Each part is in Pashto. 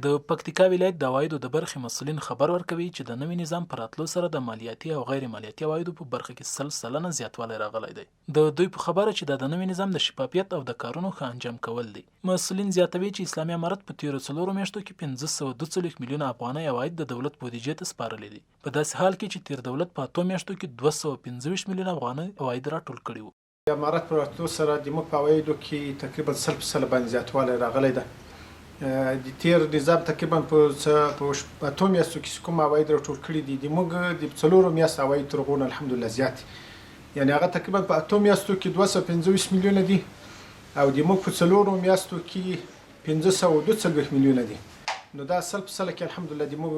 د پکتیکا ولایت د عوایدو د برخې مسؤلین خبر ورکوي چې د نوي نظام په راتلو سره د مالیاتي او غیر مالیاتي عوایدو په برخه کې 100% زیاتوالی راغلی دی. د دوی په خبره چې د نوي نظام د شفافیت او د کارونو ښه انجام کول دي. مسؤلین زیاتوي چې اسلامي امارت په تیرو 4 میاشتو کې 542 میلیونه افغانۍ عواید د دولت بودیجې ته سپارلي دي، په داسې حال کې چې تیر دولت په 8 میاشتو کې 225 میلیونه افغانۍ عواید راټول کړي وو. د امارت په راتلو سره د موږ په عوایدو کې تقریبا 100% باندې زیاتوالی راغلی ده. د تیر نظام تقریبا په 8 میاشتو کې کوم عواید راټول کړي دي، د موږ د 4 میاشتو عواید تر هغو نه الحمدلله زیات دي. یعنې هغه تقریبا په 8 میاشتو کې 225 میلیونه دي او د موږ په 4 میاشتو کې 542 میلیونه دي. نو دا 100% کې الحمدلله د موږ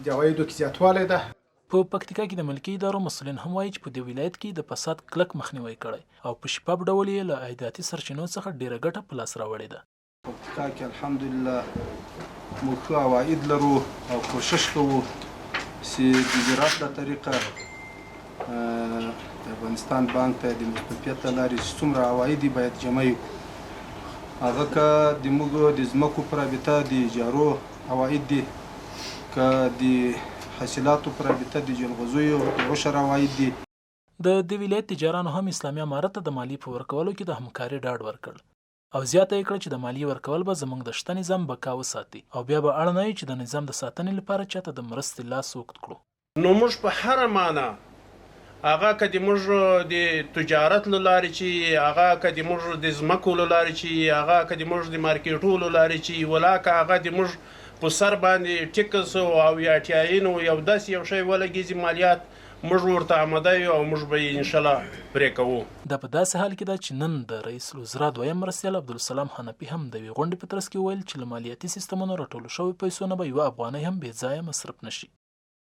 د عوایدو کې زیاتوالی ده. په پکتیکا کې د ملکي ادارو مسؤلین هم وایي چې په دې ولایت کې د فساد کلک مخنیوی کړی او په شفاف ډول یې له عایداتي سرچینو څخه ډیره ګټه په لاس راوړې ده. پکتیکا کې الحمدلله موږ ښه عواید لرو او کوشش کوو چې د زراعت له طریقه د افغانستان بانک ته د مصرفیت له لارې چې څومره عواید باید جمع یو، هغه که د موږ د ځمکو په رابطه د اجارو عواید دي، که د حاصلاتو په رابطه د جلغوزیو د عشر عواید دي. د دې ولایت تجارانو هم اسلامي امارت ته د مالیې په ورکولو کې د همکارۍ ډاډ ورکړ او زیاته یې کړه چې د مالیې ورکول به زموږ د شته نظام بقا وساتي او بیا به اړ نه وي چې د نظام د ساتنې لپاره چاته د مرستې لاس اوږد کړو. نو موږ په هره معنا هغه که د موږ د تجارت له لارې چې هغه که د موږ د ځمکو له لارې چې هغه که د موږ د مارکیټو له لارې چې ولا که هغه د موږ په سر باندې ټیکس او یا ټیاین او یو داسې یو شی ولګېږي مالیات، موږ ورته آماده یو او موږ به یې انشاءالله پرې کوو. دا په داسې حال کې ده چې نن د رئیس الوزرا دویم مرستیال عبدالسلام حنفي هم د یوې غونډې په ترڅ کې وویل چې له مالیاتي سیستمونو راټولو شویو پیسو نه به 1 افغانۍ هم بې ځایه مصرف نشي.